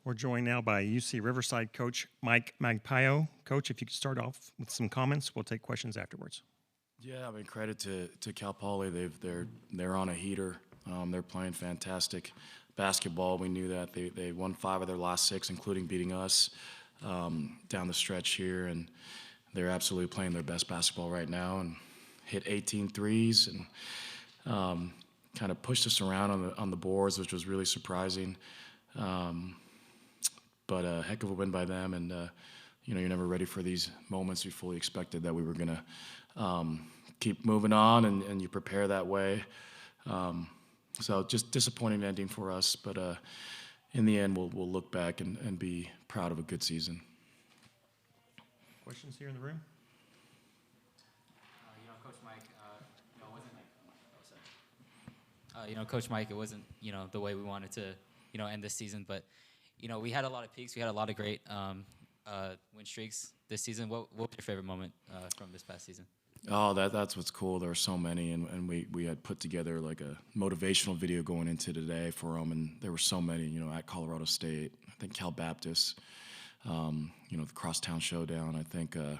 We're joined now by UC Riverside coach Mike Magpayo. Coach, if you could start off with some comments, we'll take questions afterwards. Yeah, I mean, credit to Cal Poly. They're on a heater. They're playing fantastic basketball. We knew that they won 5 of their last 6, including beating us down the stretch here, and they're absolutely playing their best basketball right now. And hit 18 threes and kind of pushed us around on the boards, which was really surprising. But a heck of a win by them, and you're never ready for these moments. We fully expected that we were going to keep moving on, and you prepare that way. So just disappointing ending for us, but in the end, we'll look back and be proud of a good season. Questions here in the room? Coach Mike, Coach Mike, it wasn't, the way we wanted to, end this season, but, we had a lot of peaks. We had a lot of great win streaks this season. What was your favorite moment from this past season? Oh, that's what's cool. There were so many, and we had put together like a motivational video going into today for them, and there were so many, at Colorado State, I think Cal Baptist, the Crosstown Showdown, I think at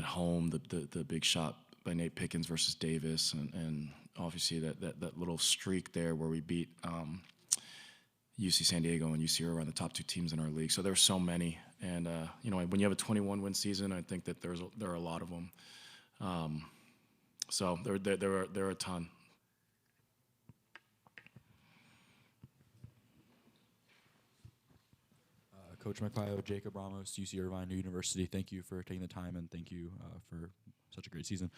home, the big shot by Nate Pickens versus Davis, and obviously that little streak there where we beat UC San Diego and UC Riverside, the top 2 teams in our league. So there were so many, and when you have a 21-win season, I think that there are a lot of them. So there are a ton. Coach Magpayo, Jacob Ramos, UC Irvine University. Thank you for taking the time, and thank you for such a great season.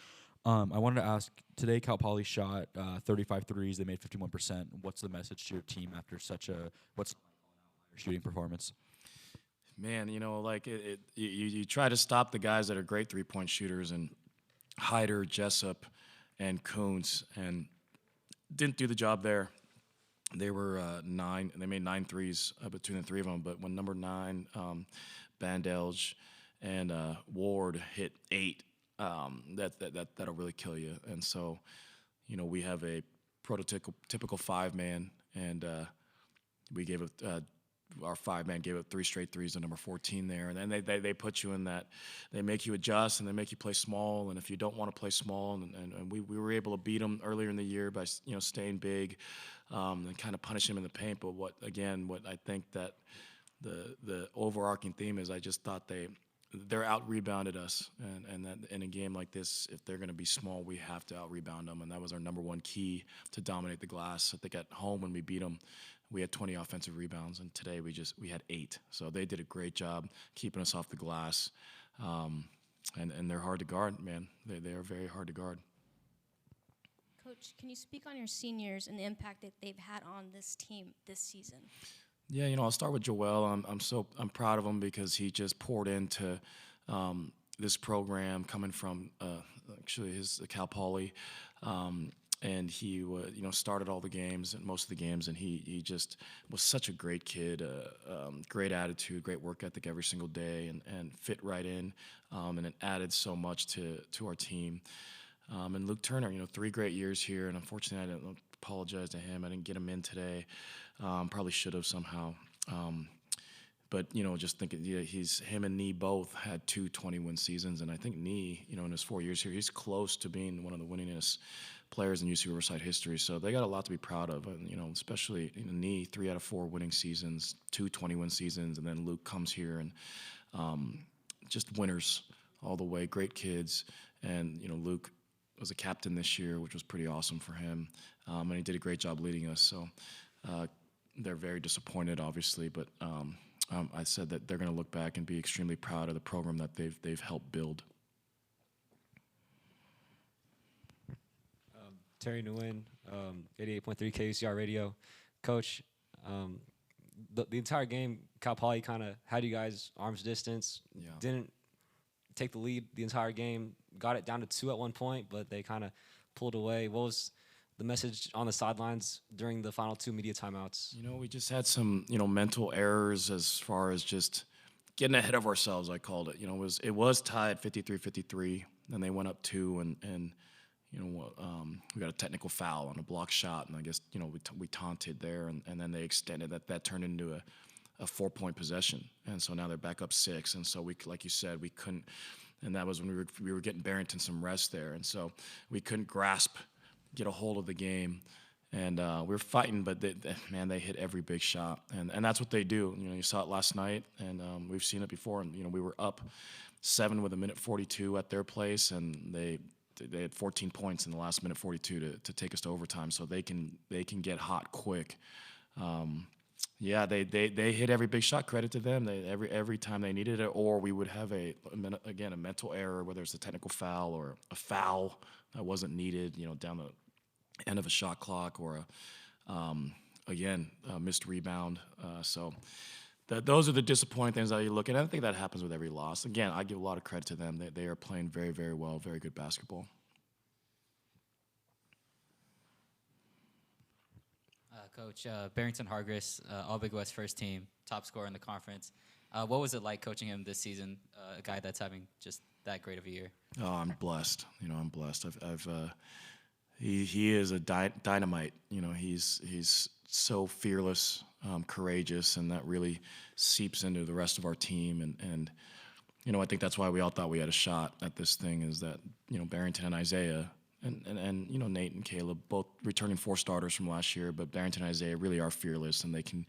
I wanted to ask, today Cal Poly shot 35 threes. They made 51%. What's the message to your team after such a shooting performance? Man, you try to stop the guys that are great three-point shooters, and Hyder, Jessup, and Kuntz, and didn't do the job there. They were 9, and they made 9 threes between the 3 of them. But when number 9, Bandelj, and Ward hit 8, that'll really kill you. And so, we have a prototypical 5-man, and we gave it. Our 5-man gave up 3 straight threes to number 14 there, and then they put you in that. They make you adjust, and they make you play small. And if you don't want to play small, and we were able to beat them earlier in the year by staying big, and kind of punish them in the paint. But what I think that the overarching theme is, I just thought they're out-rebounded us, and that in a game like this, if they're going to be small, we have to out-rebound them, and that was our number 1 key to dominate the glass. I think at home when we beat them, we had 20 offensive rebounds, and today we had 8. So they did a great job keeping us off the glass, and they're hard to guard, man. They are very hard to guard. Coach, can you speak on your seniors and the impact that they've had on this team this season? Yeah, I'll start with Joel. I'm proud of him because he just poured into this program coming from actually his Cal Poly, and he started all the games and most of the games, and he just was such a great kid, great attitude, great work ethic every single day, and fit right in, and it added so much to our team. And Luke Turner, 3 great years here, and unfortunately I didn't apologize to him. I didn't get him in today. Probably should have somehow. But, just thinking, him and Nee both had 2 20-win seasons, and I think Nee, in his 4 years here, he's close to being one of the winningest players in UC Riverside history. So they got a lot to be proud of, and, especially Nee, 3 out of 4 winning seasons, 2 20-win seasons, and then Luke comes here and just winners all the way, great kids, and, Luke was a captain this year, which was pretty awesome for him, and he did a great job leading us. So they're very disappointed, obviously, but I said that they're going to look back and be extremely proud of the program that they've helped build. Terry Nguyen, 88.3 KUCR Radio. Coach, the entire game, Cal Poly kind of had you guys arm's distance, didn't take the lead the entire game, got it down to 2 at one point, but they kind of pulled away. What was the message on the sidelines during the final 2 media timeouts? We just had some, mental errors as far as just getting ahead of ourselves, I called it. It was tied 53-53, and they went up 2, and we got a technical foul on a block shot, and I guess, we taunted there, and then they extended that. That turned into a 4-point possession, and so now they're back up 6, and so we, like you said, we couldn't, and that was when we were getting Barrington some rest there, and so we couldn't get a hold of the game, and we were fighting, but they hit every big shot, and that's what they do. You know, you saw it last night, and we've seen it before, and you know, we were up 7 with a minute 42 at their place, and they had 14 points in the last minute 42 to take us to overtime, so they can get hot quick. Yeah, they hit every big shot. Credit to them. Every time they needed it, or we would have a mental error, whether it's a technical foul or a foul that wasn't needed, you know, down the end of a shot clock, or a missed rebound. So those are the disappointing things that you look at. I think that happens with every loss. Again, I give a lot of credit to them. They are playing very, very well, very good basketball. Coach, Barrington Hargis, All Big West first team, top scorer in the conference. What was it like coaching him this season? A guy that's having just that great of a year. Oh, I'm blessed. You know, I'm blessed. He is a dynamite. You know, he's so fearless, courageous, and that really seeps into the rest of our team. And you know, I think that's why we all thought we had a shot at this thing. Is that, you know, Barrington and Isaiah. And you know, Nate and Caleb, both returning 4 starters from last year, but Barrington and Isaiah really are fearless, and they can,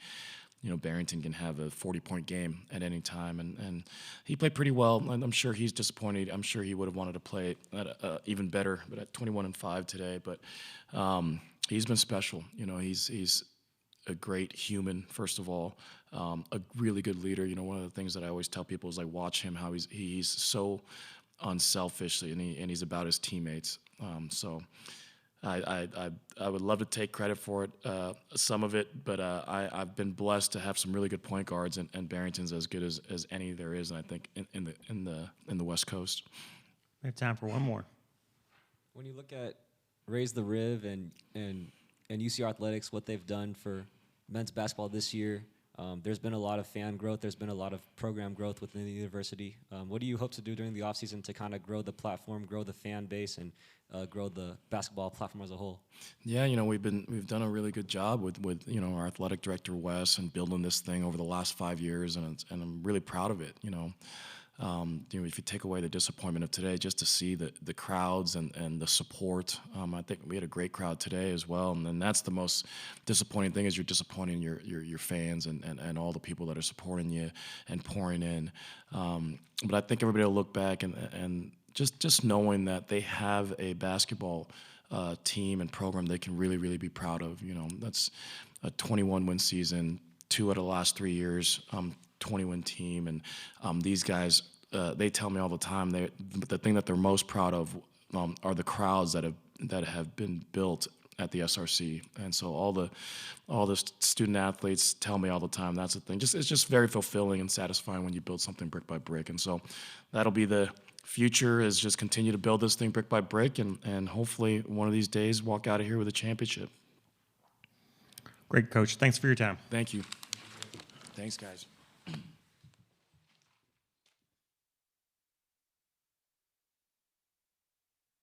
you know, Barrington can have a 40-point game at any time, and he played pretty well. And I'm sure he's disappointed. I'm sure he would have wanted to play at even better, but at 21-5 today. But he's been special. You know, he's a great human, first of all, a really good leader. You know, one of the things that I always tell people is, like, watch him, how he's so unselfish, and he's about his teammates. So I would love to take credit for it, some of it, but I've been blessed to have some really good point guards, and Barrington's as good as any there is, and I think in the West Coast. We have time for one more. When you look at Raise the Riv and UC Athletics, what they've done for men's basketball this year, there's been a lot of fan growth. There's been a lot of program growth within the university. What do you hope to do during the offseason to kind of grow the platform, grow the fan base, and grow the basketball platform as a whole? Yeah, you know, we've done a really good job with you know, our athletic director Wes, and building this thing over the last 5 years, and I'm really proud of it. You know, if you take away the disappointment of today, just to see the crowds and the support, I think we had a great crowd today as well. And then that's the most disappointing thing, is you're disappointing your fans and all the people that are supporting you and pouring in. But I think everybody will look back and just knowing that they have a basketball team and program they can really, really be proud of. You know, that's a 21-win season, 2 out of the last 3 years, 20-win team, and these guys, they tell me all the time, the thing that they're most proud of are the crowds that have been built at the SRC. And so all the student athletes tell me all the time, that's the thing. It's just very fulfilling and satisfying when you build something brick by brick. And so that'll be the future, is just continue to build this thing brick by brick, and hopefully one of these days walk out of here with a championship. Great, Coach. Thanks for your time. Thank you. Thanks, guys.